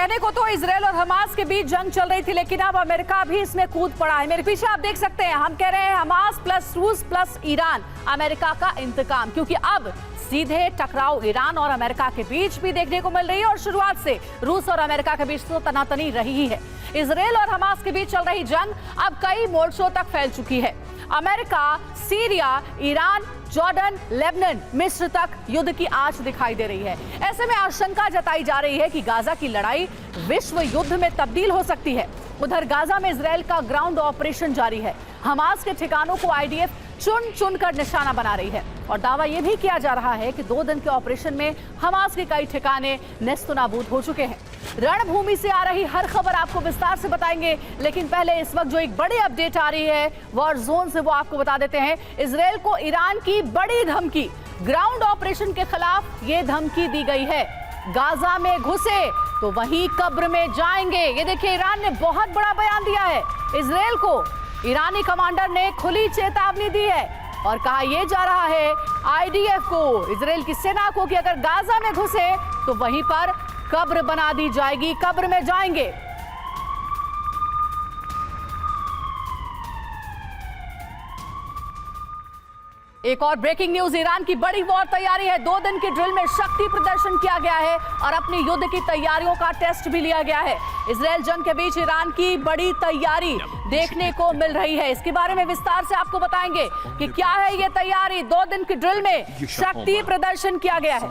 कहने को तो इजरायल और हमास के बीच जंग चल रही थी, लेकिन अब अमेरिका भी इसमें कूद पड़ा है। मेरे पीछे आप देख सकते हैं, हम कह रहे हैं हमास प्लस रूस प्लस ईरान, अमेरिका का इंतकाम, क्योंकि अब सीधे टकराव ईरान और अमेरिका के बीच भी देखने को मिल रही है और शुरुआत से रूस और अमेरिका के बीच तो तनातनी रही ही है। इजरायल और हमास के बीच चल रही जंग अब कई मोर्चों तक फैल चुकी है। America, Syria, Iran, Jordan, Lebanon, मिस्र तक युद्ध की आंच दिखाई दे रही है। ऐसे में आशंका जताई जा रही है कि गाजा की लड़ाई विश्व युद्ध में तब्दील हो सकती है। उधर गाजा में इजरायल का ग्राउंड ऑपरेशन जारी है। हमास के ठिकानों को आईडीएफ चुन चुन कर निशाना बना रही है और दावा यह भी किया जा रहा है कि 2 दिन के ऑपरेशन में हमास के कई ठिकाने नेस्तनाबूद हो चुके हैं। रणभूमि से आ रही हर खबर आपको विस्तार से बताएंगे, लेकिन पहले इस वक्त जो एक बड़ी अपडेट आ रही है वॉर जोन से, वो आपको बता देते हैं। इजरायल को ईरान की बड़ी धमकी, ग्राउंड ऑपरेशन के खिलाफ ये धमकी दी गई है। गाजा में घुसे तो वहीं कब्र में जाएंगे। ये देखिए, ईरान ने बहुत बड़ा बयान दिया है। इजरायल को ईरानी कमांडर ने खुली चेतावनी दी है और कहा यह जा रहा है आईडीएफ को, इजरायल की सेना को, कि अगर गाजा में घुसे तो वहीं पर कब्र बना दी जाएगी, कब्र में जाएंगे। एक और ब्रेकिंग न्यूज, ईरान की बड़ी वॉर तैयारी है। 2 दिन के ड्रिल में शक्ति प्रदर्शन किया गया है और अपनी युद्ध की तैयारियों का टेस्ट भी लिया गया है। इजरायल जंग के बीच ईरान की बड़ी तैयारी देखने को मिल रही है। इसके बारे में विस्तार से आपको बताएंगे कि क्या है ये तैयारी। 2 दिन के ड्रिल में शक्ति प्रदर्शन किया गया है।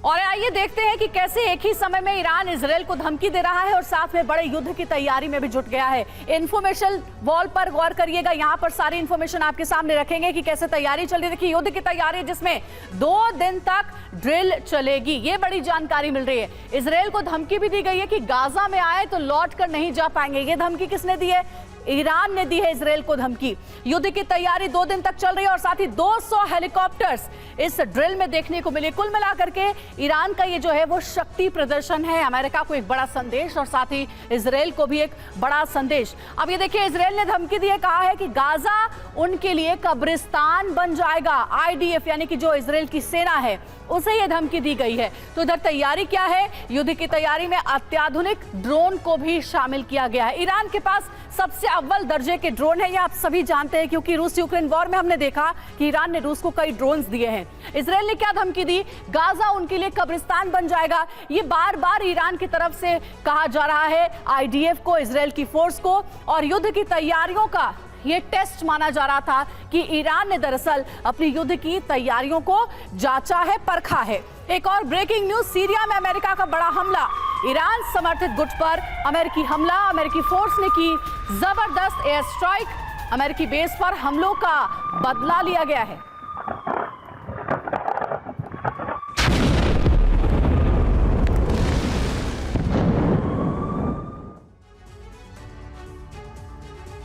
और आइए देखते हैं कि कैसे एक ही समय में ईरान इजरायल को धमकी दे रहा है और साथ में बड़े युद्ध की तैयारी में भी जुट गया है। इंफॉर्मेशन वॉल पर गौर करिएगा, यहां पर सारी इंफॉर्मेशन आपके सामने रखेंगे कि कैसे तैयारी चल रही है। देखिए, युद्ध की तैयारी जिसमें 2 दिन तक ड्रिल चलेगी, ये बड़ी जानकारी मिल रही है। इजरायल को धमकी भी दी गई है कि गाजा में आए तो लौट कर नहीं जा पाएंगे। ये धमकी किसने दी है? ईरान ने दी है इजरायल को धमकी। युद्ध की तैयारी 2 दिन तक चल रही है और साथ ही 200 हेलीकॉप्टर्स इस ड्रिल में देखने को मिले। कुल मिलाकर के ईरान का ये जो है वो शक्ति प्रदर्शन है। अमेरिका को एक बड़ा संदेश और साथ ही इजरायल को भी एक बड़ा संदेश। अब ये देखिए, इजरायल ने धमकी दी है, कहा है कि गाजा उनके लिए कब्रिस्तान बन जाएगा। आईडीएफ यानी कि जो इजरायल की सेना है उसे ये धमकी दी गई है। तो इधर तैयारी क्या है? युद्ध की तैयारी में अत्याधुनिक ड्रोन को भी शामिल किया गया है। ईरान के पास सबसे अव्वल दर्जे के ड्रोन है, ये आप सभी जानते हैं, क्योंकि रूस यूक्रेन वॉर में हमने देखा कि ईरान ने रूस को कई ड्रोन्स दिए हैं। इजरायल ने क्या धमकी दी? गाजा उनके लिए कब्रिस्तान बन जाएगा। ये बार बार ईरान की तरफ से कहा जा रहा है आईडीएफ को, इजरायल की फोर्स को, और युद्ध की तैयारियों का ये टेस्ट माना जा रहा था कि ईरान ने दरअसल अपनी युद्ध की तैयारियों को जांचा है, परखा है। एक और ब्रेकिंग न्यूज, सीरिया में अमेरिका का बड़ा हमला। ईरान समर्थित गुट पर अमेरिकी हमला, अमेरिकी फोर्स ने की जबरदस्त एयर स्ट्राइक। अमेरिकी बेस पर हमलों का बदला लिया गया है।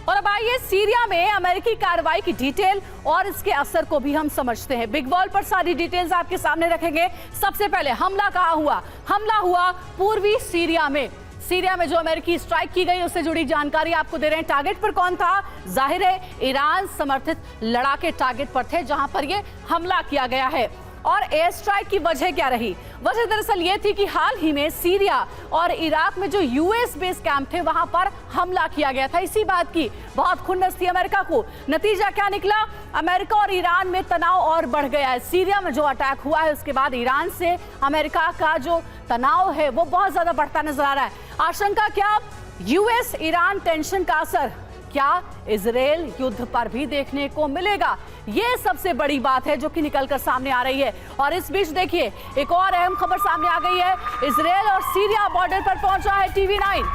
और अब आइए सीरिया में अमेरिकी कार्रवाई की डिटेल और इसके असर को भी हम समझते हैं। बिग वॉल पर सारी डिटेल्स आपके सामने रखेंगे। सबसे पहले हमला कहाँ हुआ? हमला हुआ पूर्वी सीरिया में। सीरिया में जो अमेरिकी स्ट्राइक की गई उससे जुड़ी जानकारी आपको दे रहे हैं। टारगेट पर कौन था? जाहिर है ईरान समर्थित लड़ाके टारगेट पर थे जहां पर यह हमला किया गया है। और एयर स्ट्राइक की वजह क्या रही? वजह दरअसल ये थी कि हाल ही में सीरिया और इराक में जो यूएस बेस कैंप थे वहां पर हमला किया गया था। इसी बात की बहुत खुन्नस थी अमेरिका को। नतीजा क्या निकला? अमेरिका और ईरान में तनाव और बढ़ गया है। सीरिया में जो अटैक हुआ है उसके बाद ईरान से अमेरिका का जो तनाव है वो बहुत ज्यादा बढ़ता नजर आ रहा है। आशंका क्या? यूएस ईरान टेंशन का असर क्या इजरायल युद्ध पर भी देखने को मिलेगा? ये सबसे बड़ी बात है जो कि निकलकर सामने आ रही है। और इस बीच देखिए, एक और अहम खबर सामने आ गई है। इजरायल और सीरिया बॉर्डर पर पहुंचा है TV9।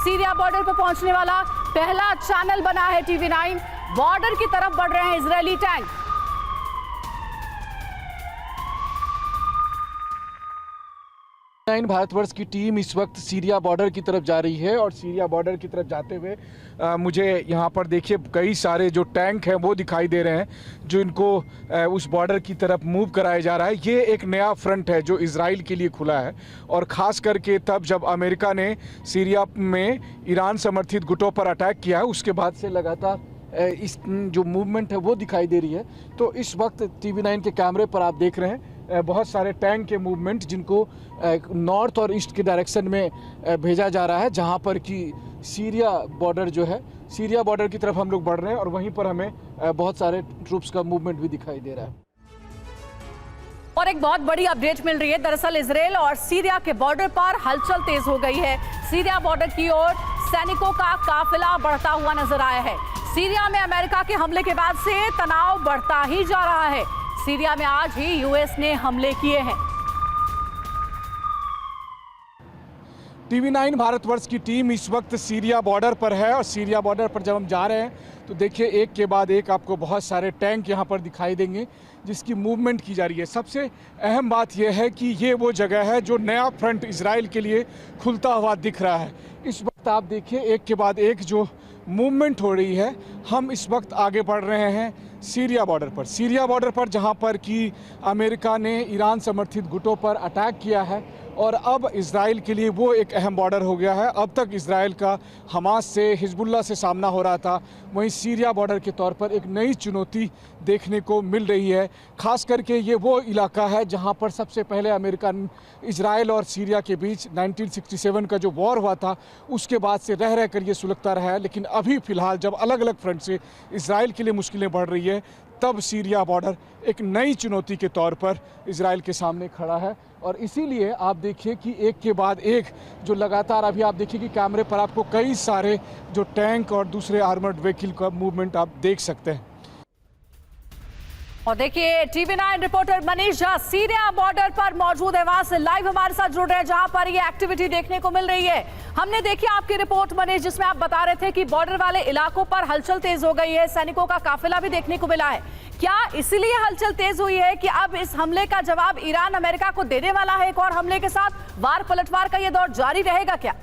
सीरिया बॉर्डर पर पहुंचने वाला पहला चैनल बना है TV9। बॉर्डर की तरफ बढ़ रहे हैं इजरायली टैंक। TV9 भारतवर्ष की टीम इस वक्त सीरिया बॉर्डर की तरफ जा रही है और सीरिया बॉर्डर की तरफ जाते हुए मुझे यहाँ पर देखिए कई सारे जो टैंक हैं वो दिखाई दे रहे हैं जो इनको उस बॉर्डर की तरफ मूव कराया जा रहा है। ये एक नया फ्रंट है जो इजराइल के लिए खुला है और ख़ास करके तब जब अमेरिका ने सीरिया में ईरान समर्थित गुटों पर अटैक किया है उसके बाद से लगातार इस जो मूवमेंट है वो दिखाई दे रही है। तो इस वक्त TV9 के कैमरे पर आप देख रहे हैं बहुत सारे टैंक के मूवमेंट जिनको नॉर्थ और ईस्ट के डायरेक्शन में भेजा जा रहा है, जहां पर कि सीरिया बॉर्डर जो है सीरिया बॉर्डर की तरफ हम लोग बढ़ रहे हैं और वहीं पर हमें बहुत सारे ट्रूप्स का मूवमेंट भी दिखाई दे रहा है। और एक बहुत बड़ी अपडेट मिल रही है। दरअसल इजराइल और सीरिया के बॉर्डर पर हलचल तेज हो गई है। सीरिया बॉर्डर की ओर सैनिकों का काफिला बढ़ता हुआ नजर आया है। सीरिया में अमेरिका के हमले के बाद से तनाव बढ़ता ही जा रहा है। सीरिया में आज ही यूएस ने हमले किए हैं। TV9 भारतवर्ष की टीम इस वक्त सीरिया बॉर्डर पर है और सीरिया बॉर्डर पर जब हम जा रहे हैं तो देखिए एक के बाद एक आपको बहुत सारे टैंक यहाँ पर दिखाई देंगे जिसकी मूवमेंट की जा रही है। सबसे अहम बात यह है कि ये वो जगह है जो नया फ्रंट इजराइल के लिए खुलता हुआ दिख रहा है। इस वक्त आप देखिए एक के बाद एक जो मूवमेंट हो रही है। हम इस वक्त आगे बढ़ रहे हैं सीरिया बॉर्डर पर जहां पर कि अमेरिका ने ईरान समर्थित गुटों पर अटैक किया है और अब इजराइल के लिए वो एक अहम बॉर्डर हो गया है। अब तक इजराइल का हमास से हिजबुल्लाह से सामना हो रहा था, वहीं सीरिया बॉर्डर के तौर पर एक नई चुनौती देखने को मिल रही है। खास करके ये वो इलाका है जहां पर सबसे पहले अमेरिका इजराइल और सीरिया के बीच 1967 का जो वॉर हुआ था उसके बाद से रह रह कर ये सुलगता रहा है। लेकिन अभी फ़िलहाल जब अलग अलग फ्रंट से इजराइल के लिए मुश्किलें बढ़ रही है तब सीरिया बॉर्डर एक नई चुनौती के तौर पर इजराइल के सामने खड़ा है। और इसीलिए आप देखिए कि एक के बाद एक जो लगातार अभी आप देखिए कि कैमरे पर आपको कई सारे जो टैंक और दूसरे आर्मर्ड व्हीकल का मूवमेंट आप देख सकते हैं। और देखिए TV9 reporter Manish Jha Syria border पर मौजूद है, वहां से लाइव हमारे साथ जुड़ रहे हैं जहां पर ये एक्टिविटी देखने को मिल रही है। हमने देखी आपकी रिपोर्ट मनीष जिसमें आप बता रहे थे कि बॉर्डर वाले इलाकों पर हलचल तेज हो गई है, सैनिकों का काफिला भी देखने को मिला है। क्या इसलिए हलचल तेज हुई है कि अब इस हमले का जवाब ईरान अमेरिका को देने वाला है एक और हमले के साथ? वार पलटवार का ये दौर जारी रहेगा क्या?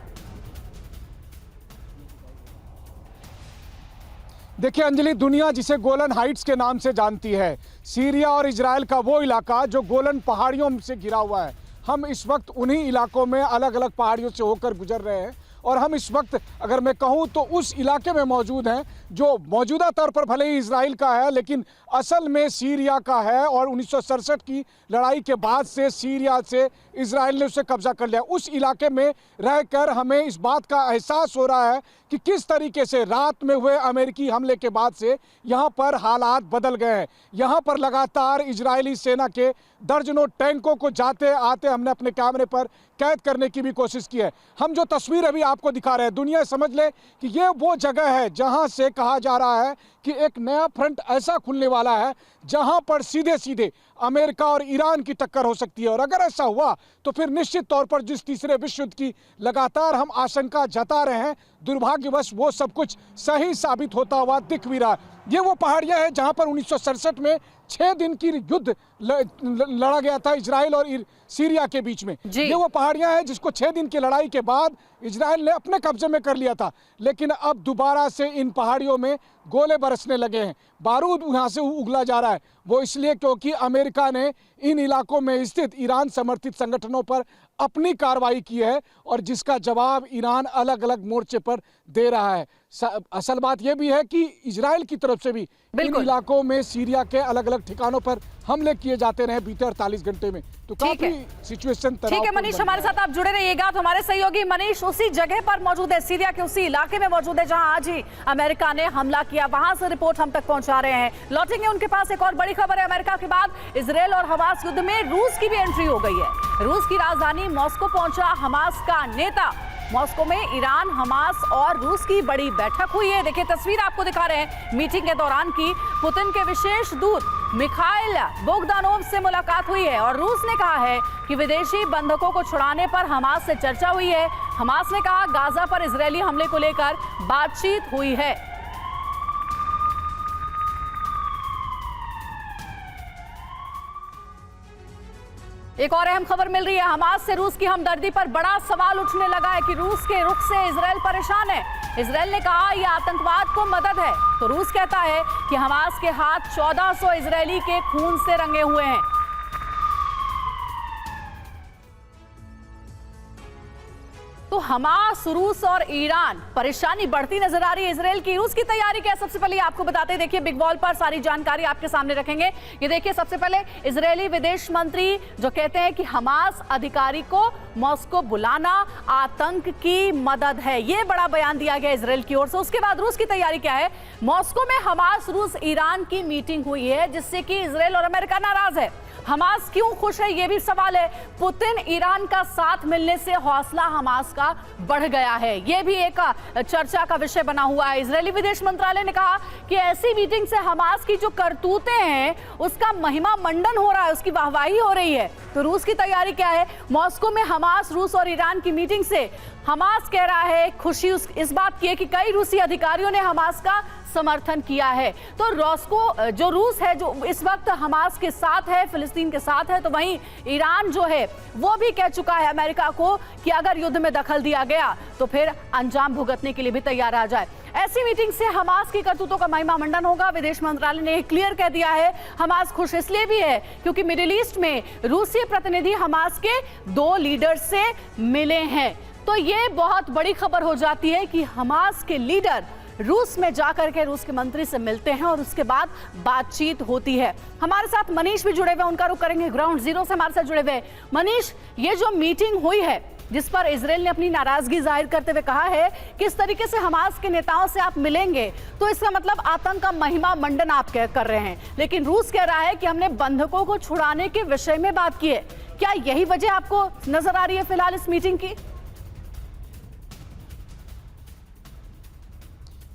देखिए अंजलि, दुनिया जिसे गोलन हाइट्स के नाम से जानती है, सीरिया और इजराइल का वो इलाका जो गोलन पहाड़ियों से घिरा हुआ है, हम इस वक्त उन्हीं इलाकों में अलग अलग पहाड़ियों से होकर गुजर रहे हैं और हम इस वक्त अगर मैं कहूं तो उस इलाके में मौजूद हैं जो मौजूदा तौर पर भले ही इजराइल का है लेकिन असल में सीरिया का है और 1967 की लड़ाई के बाद से सीरिया से इजराइल ने उसे कब्जा कर लिया। उस इलाके में रहकर हमें इस बात का एहसास हो रहा है कि किस तरीके से रात में हुए अमेरिकी हमले के बाद से यहाँ पर हालात बदल गए हैं। यहाँ पर लगातार इजरायली सेना के दर्जनों टैंकों को जाते आते हमने अपने कैमरे पर कैद करने की भी कोशिश की है। हम जो तस्वीर अभी आपको दिखा रहे हैं, दुनिया समझ ले कि ये वो जगह है जहां से कहा जा रहा है कि एक नया फ्रंट ऐसा खुलने वाला है जहां पर सीधे सीधे अमेरिका और ईरान की टक्कर हो सकती है। और अगर ऐसा हुआ तो फिर निश्चित तौर पर जिस तीसरे विश्व युद्ध की लगातार हम आशंका जता रहे हैं, दुर्भाग्यवश वो सब कुछ सही साबित होता हुआ दिख भी रहा है। ये वो पहाड़ियां हैं जहां पर 1967 में 6 दिन की युद्ध लड़ा गया था इजराइल और सीरिया के बीच में। ये वो पहाड़ियां हैं जिसको 6 दिन की लड़ाई के बाद इजराइल ने अपने कब्जे में कर लिया था, लेकिन अब दोबारा से इन पहाड़ियों में गोले बरसने लगे हैं, बारूद यहाँ से उगला जा रहा है। वो इसलिए क्योंकि अमेरिका ने इन इलाकों में स्थित ईरान समर्थित संगठनों पर अपनी कार्रवाई की है और जिसका जवाब ईरान अलग अलग मोर्चे पर दे रहा है। असल बात यह भी है कि इजराइल की तरफ से भी इन इलाकों में सीरिया के अलग अलग ठिकानों पर हमले किए जाते रहे बीते 48 घंटे में। तो काफी सिचुएशन ठीक है मनीष, हमारे साथ आप जुड़े रहिएगा। तो हमारे सहयोगी मनीष उसी जगह पर मौजूद है, सीरिया के उसी इलाके में मौजूद है जहां आज ही अमेरिका ने हमला किया, वहां से रिपोर्ट हम तक पहुंचा रहे हैं। लौटेंगे उनके पास। एक और बड़ी खबर है, अमेरिका के बाद इजराइल और हमास युद्ध में रूस की भी एंट्री हो गई है। रूस की राजधानी मॉस्को पहुंचा हमास का नेता। मॉस्को में ईरान, हमास और रूस की बड़ी बैठक हुई है। देखिए तस्वीर आपको दिखा रहे हैं मीटिंग के दौरान की। पुतिन के विशेष दूत मिखाइल बोगदानोव से मुलाकात हुई है और रूस ने कहा है कि विदेशी बंधकों को छुड़ाने पर हमास से चर्चा हुई है। हमास ने कहा गाजा पर इजरायली हमले को लेकर बातचीत हुई है। एक और अहम खबर मिल रही है। हमास से रूस की हमदर्दी पर बड़ा सवाल उठने लगा है कि रूस के रुख से इजराइल परेशान है। इजराइल ने कहा यह आतंकवाद को मदद है, तो रूस कहता है कि हमास के हाथ 1400 इजरायली के खून से रंगे हुए हैं। तो हमास, रूस और ईरान, परेशानी बढ़ती नजर आ रही है इजराइल की। रूस की तैयारी क्या है, सबसे पहले आपको बताते हैं। देखिए, बिग वॉल पर सारी जानकारी आपके सामने रखेंगे। ये देखिए, सबसे पहले इजरायली विदेश मंत्री जो कहते हैं कि हमास अधिकारी को मॉस्को बुलाना आतंक की मदद है, ये बड़ा बयान दिया गया इजराइल की ओर से। उसके बाद रूस की तैयारी क्या है, मॉस्को में हमास, रूस, ईरान की मीटिंग हुई है जिससे कि इजराइल और अमेरिका नाराज है। हमास क्यों खुश है, यह भी सवाल है। पुतिन ईरान का साथ मिलने से हौसला हमास का बढ़ गया है, यह भी एक चर्चा का विषय बना हुआ है। इजरायली विदेश मंत्रालय ने कहा कि ऐसी मीटिंग से हमास की जो करतूतें हैं उसका महिमा मंडन हो रहा है, उसकी वाहवाही हो रही है। तो रूस की तैयारी क्या है, मॉस्को में हमास, रूस और ईरान की मीटिंग से हमास कह रहा है खुशी इस बात की है कि कई रूसी अधिकारियों ने हमास का समर्थन किया है। तो रॉस्को जो रूस है जो इस वक्त हमास के साथ है, फिलिस्तीन के साथ है, तो वहीं ईरान जो है वो भी कह चुका है अमेरिका को कि अगर युद्ध में दखल दिया गया तो फिर अंजाम भुगतने के लिए भी तैयार आ जाए। ऐसी मीटिंग से हमास की करतूतों का महिमा मंडन होगा। विदेश मंत्रालय ने क्लियर कह दिया है। हमास खुश इसलिए भी है क्योंकि मिडिल ईस्ट में रूसी प्रतिनिधि हमास के 2 लीडर से मिले हैं। तो ये बहुत बड़ी खबर हो जाती है कि हमास के लीडर रूस में जाकर के रूस के मंत्री से मिलते हैं और उसके बाद बातचीत होती है। हमारे साथ मनीष भी जुड़े हुए, उनका रुख करेंगे ग्राउंड जीरो से हमारे साथ जुड़े हुए। मनीष, ये जो मीटिंग हुई है जिस पर इजराइल ने अपनी नाराजगी जाहिर करते हुए कहा है किस तरीके से हमास के नेताओं से आप मिलेंगे, तो इसका मतलब आतंक का महिमा मंडन आप कर रहे हैं। लेकिन रूस कह रहा है कि हमने बंधकों को छुड़ाने के विषय में बात की है। क्या यही वजह आपको नजर आ रही है फिलहाल इस मीटिंग की?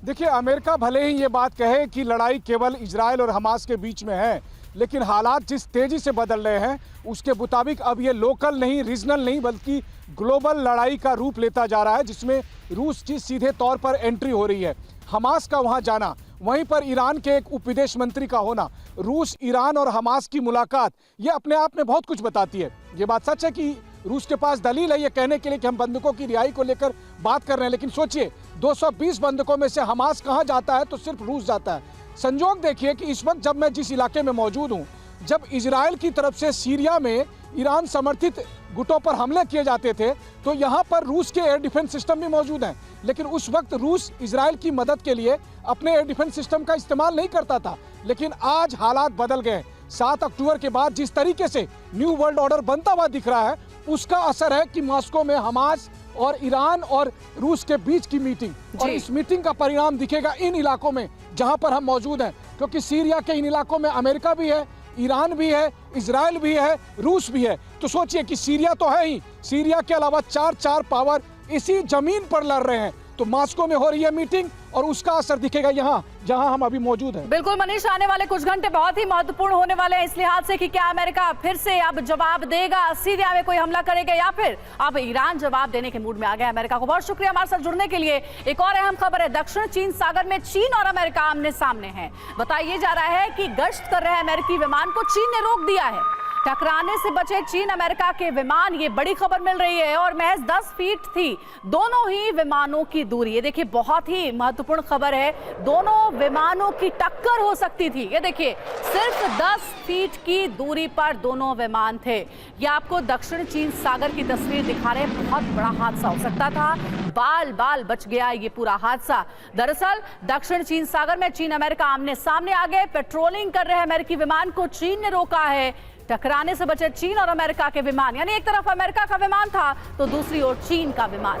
देखिए, अमेरिका भले ही ये बात कहे कि लड़ाई केवल इजराइल और हमास के बीच में है, लेकिन हालात जिस तेजी से बदल रहे हैं उसके मुताबिक अब ये लोकल नहीं, रीजनल नहीं, बल्कि ग्लोबल लड़ाई का रूप लेता जा रहा है, जिसमें रूस की सीधे तौर पर एंट्री हो रही है। हमास का वहां जाना, वहीं पर ईरान के एक उप विदेश मंत्री का होना, रूस, ईरान और हमास की मुलाकात, ये अपने आप में बहुत कुछ बताती है। ये बात सच है कि रूस के पास दलील है ये कहने के लिए कि हम बंधकों की रिहाई को लेकर बात कर रहे हैं, लेकिन सोचिए 220 बंधकों में से हमास कहां जाता है, तो सिर्फ रूस जाता है। संजोग देखिए कि इस वक्त जब मैं जिस इलाके में मौजूद हूं, जब इजराइल की तरफ से सीरिया में ईरान समर्थित गुटों पर हमले किए जाते थे तो यहां पर रूस के एयर डिफेंस सिस्टम भी मौजूद हैं, लेकिन उस वक्त रूस इजराइल की मदद के लिए अपने एयर डिफेंस सिस्टम का इस्तेमाल नहीं करता था। लेकिन आज हालात बदल गए। 7 अक्टूबर के बाद जिस तरीके से न्यू वर्ल्ड ऑर्डर बनता हुआ दिख रहा है उसका असर है कि मॉस्को में हमास और ईरान और रूस के बीच की मीटिंग, और इस मीटिंग का परिणाम दिखेगा इन इलाकों में जहां पर हम मौजूद हैं, क्योंकि सीरिया के इन इलाकों में अमेरिका भी है, ईरान भी है, इजराइल भी है, रूस भी है। तो सोचिए कि सीरिया तो है ही, सीरिया के अलावा 4 पावर इसी जमीन पर लड़ रहे हैं। तो मॉस्को में हो रही है मीटिंग और उसका असर दिखेगा यहाँ जहां हम अभी मौजूद हैं। बिल्कुल मनीष, आने वाले कुछ घंटे बहुत ही महत्वपूर्ण होने वाले हैं इस लिहाज से कि क्या अमेरिका फिर से अब जवाब देगा, सीरिया में कोई हमला करेगा, या फिर अब ईरान जवाब देने के मूड में आ गया अमेरिका को। बहुत शुक्रिया हमारे साथ जुड़ने के लिए। एक और अहम खबर है, दक्षिण चीन सागर में चीन और अमेरिका आमने सामने हैं। बताया जा रहा है कि गश्त कर रहे अमेरिकी विमान को चीन ने रोक दिया है। टकराने से बचे चीन अमेरिका के विमान, ये बड़ी खबर मिल रही है, और महज 10 फीट थी दोनों ही विमानों की दूरी। ये देखिए, बहुत ही महत्वपूर्ण खबर है, दोनों विमानों की टक्कर हो सकती थी। ये देखिए, सिर्फ 10 फीट की दूरी पर दोनों विमान थे। ये आपको दक्षिण चीन सागर की तस्वीर दिखा रहे हैं। बहुत बड़ा हादसा हो सकता था, बाल बाल बच गया ये पूरा हादसा। दरअसल दक्षिण चीन सागर में चीन अमेरिका आमने सामने आ गए। पेट्रोलिंग कर रहे अमेरिकी विमान को चीन ने रोका है। टकराने से बचे चीन और अमेरिका के विमान, यानी एक तरफ अमेरिका का विमान था तो दूसरी ओर चीन का विमान।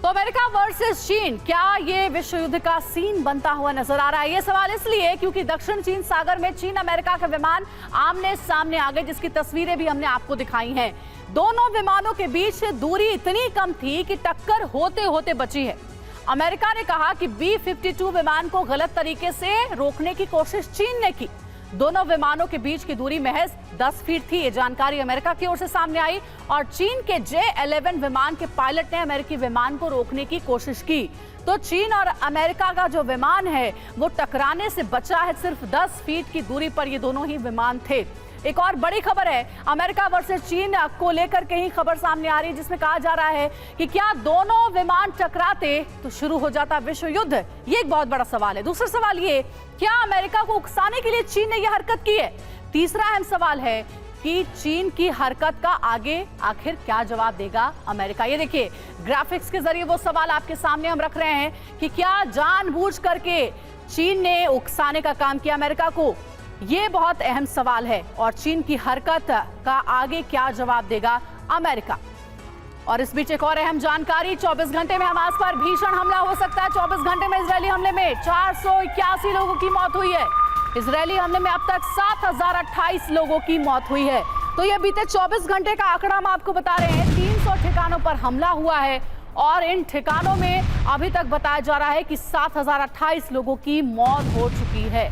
तो अमेरिका वर्सेस चीन, क्या ये विश्व युद्ध का सीन बनता हुआ नजर आ रहा है? ये सवाल इसलिए क्योंकि दक्षिण चीन सागर में चीन अमेरिका के विमान आमने सामने आ गए, जिसकी तस्वीरें भी हमने आपको दिखाई हैं। दोनों विमानों के बीच दूरी इतनी कम थी कि टक्कर होते होते बची है। अमेरिका ने कहा कि B-52 विमान को गलत तरीके से रोकने की कोशिश चीन ने की। दोनों विमानों के बीच की दूरी महज 10 फीट थी। ये जानकारी अमेरिका की ओर से सामने आई और चीन के J-11 विमान के पायलट ने अमेरिकी विमान को रोकने की कोशिश की। तो चीन और अमेरिका का जो विमान है वो टकराने से बचा है। सिर्फ 10 फीट की दूरी पर ये दोनों ही विमान थे। एक और बड़ी खबर है अमेरिका वर्सेस चीन को लेकर के ही खबर सामने आ रही है, जिसमें कहा जा रहा है कि क्या दोनों विमान टकराते तो शुरू हो जाता विश्व युद्ध। ये एक बहुत बड़ा सवाल है। दूसरा सवाल ये, क्या अमेरिका को उकसाने के लिए चीन ने यह हरकत की है। तीसरा अहम सवाल है कि चीन की हरकत का आगे आखिर क्या जवाब देगा अमेरिका। ये देखिए ग्राफिक्स के जरिए वो सवाल आपके सामने हम रख रहे हैं कि क्या जानबूझ करके चीन ने उकसाने का काम किया अमेरिका को। ये बहुत अहम सवाल है और चीन की हरकत का आगे क्या जवाब देगा अमेरिका। और इस बीच एक और अहम जानकारी, 24 घंटे में हमास पर भीषण हमला हो सकता है। 24 घंटे में इजरायली हमले में 481 लोगों की मौत हुई है। इजरायली हमले में अब तक 7028 लोगों की मौत हुई है। तो ये बीते 24 घंटे का आंकड़ा हम आपको बता रहे हैं। 300 ठिकानों पर हमला हुआ है और इन ठिकानों में अभी तक बताया जा रहा है कि 7028 लोगों की मौत हो चुकी है।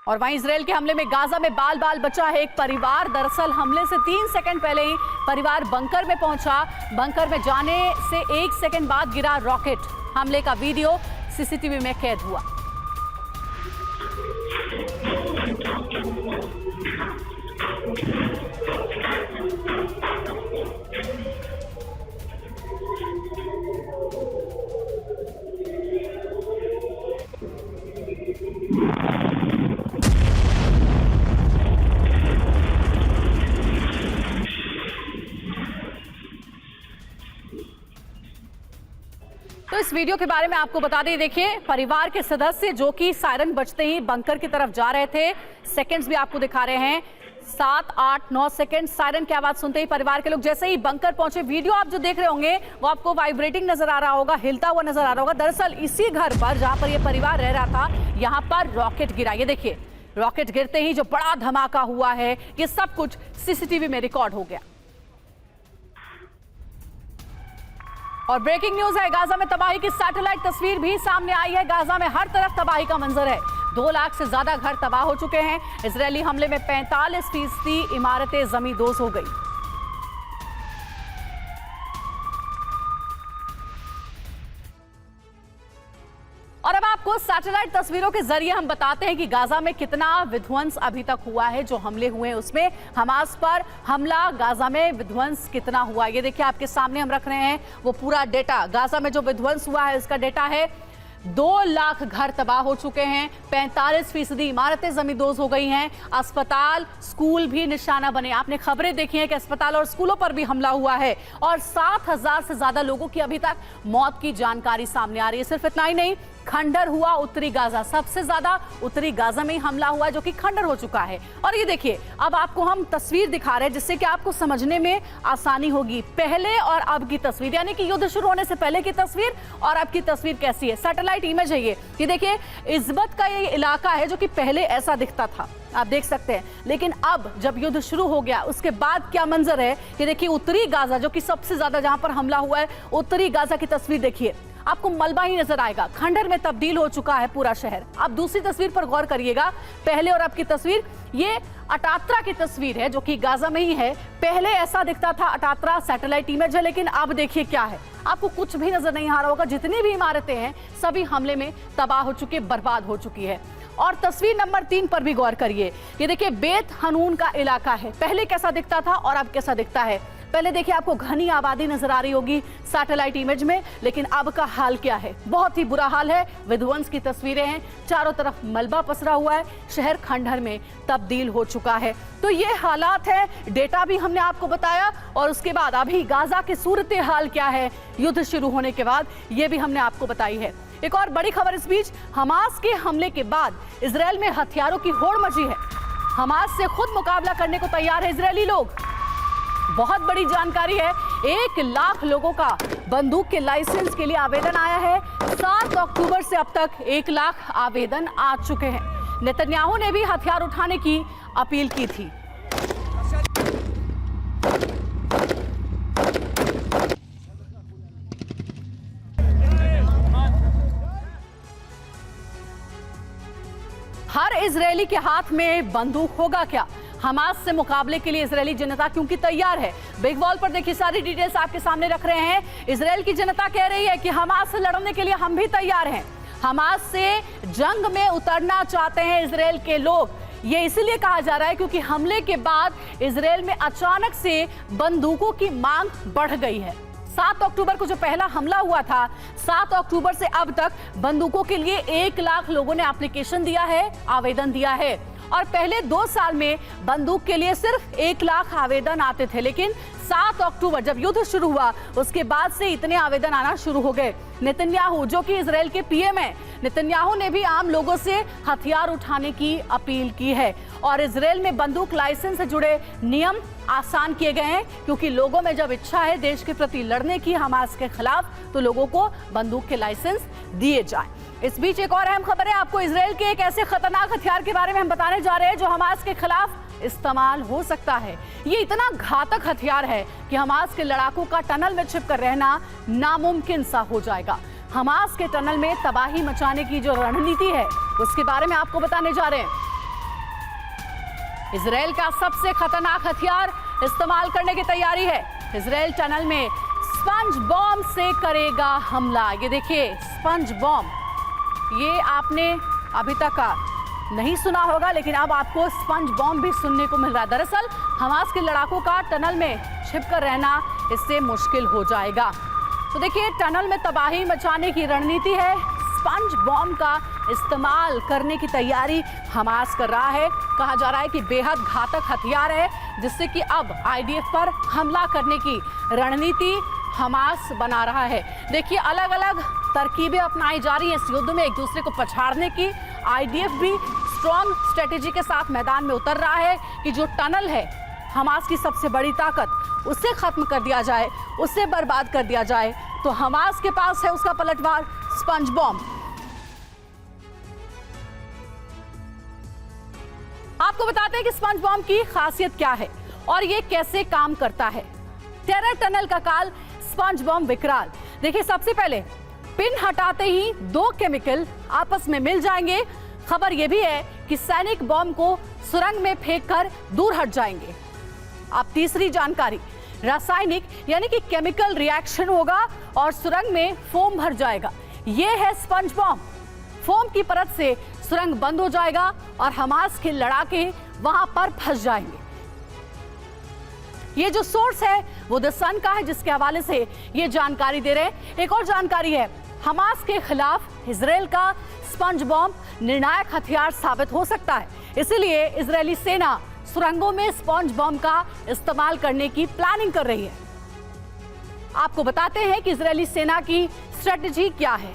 और वहीं इजरायल के हमले में गाजा में बाल बाल बचा है एक परिवार। दरअसल हमले से 3 सेकंड पहले ही परिवार बंकर में पहुंचा। बंकर में जाने से 1 सेकंड बाद गिरा रॉकेट। हमले का वीडियो सीसीटीवी में कैद हुआ। तो इस वीडियो के बारे में आपको बता दें, देखिए परिवार के सदस्य जो कि सायरन बजते ही बंकर की तरफ जा रहे थे। सेकंड्स भी आपको दिखा रहे हैं, 7, 8, 9 सेकंड। सायरन की आवाज सुनते ही परिवार के लोग जैसे ही बंकर पहुंचे। वीडियो आप जो देख रहे होंगे वो आपको वाइब्रेटिंग नजर आ रहा होगा, हिलता हुआ नजर आ रहा होगा। दरअसल इसी घर पर जहां पर यह परिवार रह रहा था, यहाँ पर रॉकेट गिरा। ये देखिए रॉकेट गिरते ही जो बड़ा धमाका हुआ है, ये सब कुछ सीसीटीवी में रिकॉर्ड हो गया। और ब्रेकिंग न्यूज है, गाजा में तबाही की सैटेलाइट तस्वीर भी सामने आई है। गाजा में हर तरफ तबाही का मंजर है। 2 लाख से ज्यादा घर तबाह हो चुके हैं। इजरायली हमले में 45% इमारतें जमींदोज हो गई। और अब आपको सैटेलाइट तस्वीरों के जरिए हम बताते हैं कि गाजा में कितना विध्वंस अभी तक हुआ है। जो हमले हुए हैं उसमें हमास पर हमला, गाजा में विध्वंस कितना हुआ, ये देखिए आपके सामने हम रख रहे हैं वो पूरा डेटा। गाजा में जो विध्वंस हुआ है इसका डेटा है। 2 लाख घर तबाह हो चुके हैं। 45% इमारतें जमींदोज हो गई हैं। अस्पताल, स्कूल भी निशाना बने। आपने खबरें देखी हैं कि अस्पताल और स्कूलों पर भी हमला हुआ है। और 7000 से ज्यादा लोगों की अभी तक मौत की जानकारी सामने आ रही है। सिर्फ इतना ही नहीं, खंडर हुआ उत्तरी गाजा। सबसे ज्यादा उत्तरी गाजा में ही हमला हुआ है, जो कि खंडर हो चुका है। और ये देखिए अब आपको हम तस्वीर दिखा रहे हैं जिससे कि आपको समझने में आसानी होगी। पहले और अब की तस्वीर, यानी कि युद्ध शुरू होने से पहले की तस्वीर और अब की तस्वीर कैसी है। सैटेलाइट इमेज है ये देखिए इज़्बत का ये इलाका है जो कि पहले ऐसा दिखता था, आप देख सकते हैं। लेकिन अब जब युद्ध शुरू हो गया उसके बाद क्या मंजर है, ये देखिए उत्तरी गाजा जो कि सबसे ज्यादा जहां पर हमला हुआ है, उत्तरी गाजा की तस्वीर देखिए, आपको मलबा ही नजर आएगा। खंडर में तब्दील हो चुका है पूरा शहर। अब दूसरी तस्वीर पर गौर करिएगा, पहले और अब की तस्वीर। ये अटात्रा की तस्वीर है जो कि गाजा में ही है। पहले ऐसा दिखता था अटात्रा, सैटेलाइट इमेज है, लेकिन अब देखिए क्या है, आपको कुछ भी नजर नहीं आ रहा होगा। जितनी भी इमारतें हैं सभी हमले में तबाह हो चुकी, बर्बाद हो चुकी है। और तस्वीर नंबर 3 पर भी गौर करिए, ये देखिए बेत हनून का इलाका है। पहले कैसा दिखता था और अब कैसा दिखता है। पहले देखिए आपको घनी आबादी नजर आ रही होगी सैटेलाइट इमेज में, लेकिन अब का हाल क्या है, बहुत ही बुरा हाल है। विध्वंस की तस्वीरें हैं, चारों तरफ मलबा पसरा हुआ है, शहर खंडहर में तब्दील हो चुका है। तो ये हालात है, डेटा भी हमने आपको बताया और उसके बाद अभी गाजा की सूरत हाल क्या है युद्ध शुरू होने के बाद, ये भी हमने आपको बताई है। एक और बड़ी खबर इस बीच, हमास के हमले के बाद इजरायल में हथियारों की होड़ मची है। हमास से खुद मुकाबला करने को तैयार है इजरायली लोग। बहुत बड़ी जानकारी है, 1 लाख लोगों का बंदूक के लाइसेंस के लिए आवेदन आया है। 7 अक्टूबर से अब तक 1 लाख आवेदन आ चुके हैं। नेतन्याहू ने भी हथियार उठाने की अपील की थी। इजरायली के हाथ में बंदूक होगा क्या? हमास से मुकाबले के लिए इजरायली जनता क्योंकि तैयार है। बिग वॉल पर देखिए सारी डिटेल्स आपके सामने रख रहे हैं। इजरायल की जनता कह रही है कि हमास से लड़ने के लिए हम भी तैयार हैं। हमास से जंग में उतरना चाहते हैं इजरायल के लोग। ये इसीलिए कहा जा रहा है क्योंकि हमले के बाद इजरायल में अचानक से बंदूकों की मांग बढ़ गई है। 7 अक्टूबर को जो पहला हमला हुआ था, 7 अक्टूबर से अब तक बंदूकों के लिए 1 लाख लोगों ने एप्लीकेशन दिया है, आवेदन दिया है। और पहले 2 साल में बंदूक के लिए सिर्फ 1 लाख आवेदन आते थे, लेकिन 7 अक्टूबर जब युद्ध शुरू हुआ उसके बाद से इतने आवेदन आना शुरू हो गए। नेतन्याहू जो कि इजरायल के पीएम है, नेतन्याहू ने भी आम लोगों से हथियार उठाने की अपील की है और इजरायल में बंदूक लाइसेंस से जुड़े नियम आसान किए गए हैं क्योंकि लोगों में जब इच्छा है देश के प्रति लड़ने की हमास के खिलाफ तो लोगों को बंदूक के लाइसेंस दिए जाएं। इस बीच एक और अहम खबर है, आपको इजरायल के एक ऐसे खतरनाक हथियार के बारे में हम बताने जा रहे हैं जो हमास के खिलाफ इस्तेमाल हो सकता है। ये इतना घातक हथियार है कि हमास के लड़ाकों का टनल में छिपकर रहना नामुमकिन सा हो जाएगा। हमास के टनल में तबाही मचाने की जो रणनीति है उसके बारे में आपको बताने जा रहे हैं। इजरायल का सबसे खतरनाक हथियार इस्तेमाल करने की तैयारी है। इजरायल टनल में स्पंज बॉम्ब से करेगा हमला। ये देखिए स्पंज बॉम्ब, ये आपने अभी तक नहीं सुना होगा लेकिन अब आपको स्पंज बॉम्ब भी सुनने को मिल रहा है। दरअसल हमास के लड़ाकों का टनल में छिपकर रहना इससे मुश्किल हो जाएगा। तो देखिए टनल में तबाही मचाने की रणनीति है। स्पंज बॉम्ब का इस्तेमाल करने की तैयारी हमास कर रहा है। कहा जा रहा है कि बेहद घातक हथियार है जिससे कि अब आईडीएफ पर हमला करने की रणनीति हमास बना रहा है। देखिए अलग अलग तरकीबें अपनाई जा रही हैं इस युद्ध में एक दूसरे को पछाड़ने की। आईडीएफ भी स्ट्रॉन्ग स्ट्रेटेजी के साथ मैदान में उतर रहा है कि जो टनल है हमास की सबसे बड़ी ताकत, उसे खत्म कर दिया जाए, उसे बर्बाद कर दिया जाए। तो हमास के पास है उसका पलटवार स्पंज बॉम्ब। आपको बताते हैं कि स्पंज बॉम्ब की खासियत क्या है और ये कैसे काम करता है। टेरर टनल का काल, स्पंज बॉम्ब विकराल। देखिए सबसे पहले पिन हटाते ही 2 केमिकल आपस में मिल जाएंगे। खबर यह भी है कि सैनिक बॉम्ब को सुरंग में फेंककर दूर हट जाएंगे। अब तीसरी जानकारी, रासायनिक यानी कि केमिकल रिएक्शन होगा और सुरंग में फोम भर जाएगा। यह है स्पंज बॉम्ब। फोम की परत से सुरंग बंद हो जाएगा और हमास के लड़ाके वहां पर फंस जाएंगे। ये जो सोर्स है वो द सन का है जिसके हवाले से ये जानकारी दे रहे हैं। एक और जानकारी है, हमास के खिलाफ इजरायल का स्पंज बॉम्ब निर्णायक हथियार साबित हो सकता है। इसीलिए इजरायली सेना सुरंगों में स्पंज बॉम्ब का इस्तेमाल करने की प्लानिंग कर रही है। आपको बताते हैं कि इजरायली सेना की स्ट्रेटजी क्या है।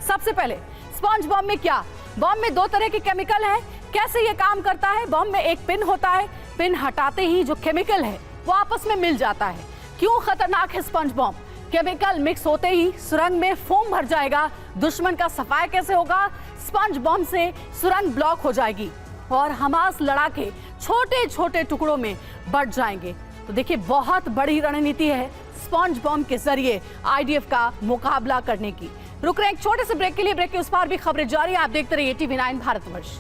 सबसे पहले स्पंज बॉम्ब में क्या, बॉम्ब में 2 तरह के केमिकल हैं। कैसे ये काम करता है, बॉम्ब में एक पिन होता है, पिन हटाते ही जो केमिकल है वो आपस में मिल जाता है। क्यों खतरनाक है स्पंज बॉम्ब? केमिकल मिक्स होते ही सुरंग में फोम भर जाएगा। दुश्मन का सफाया कैसे होगा? स्पंज बॉम्ब से सुरंग ब्लॉक हो जाएगी और हमास लड़ाके छोटे छोटे टुकड़ों में बढ़ जाएंगे। तो देखिए बहुत बड़ी रणनीति है स्पंज बॉम्ब के जरिए आईडीएफ का मुकाबला करने की। रुक रहे हैं एक छोटे से ब्रेक के लिए। ब्रेक के उस पार भी खबरें जारी हैं। आप देखते रहिए टीवी 9 भारतवर्ष।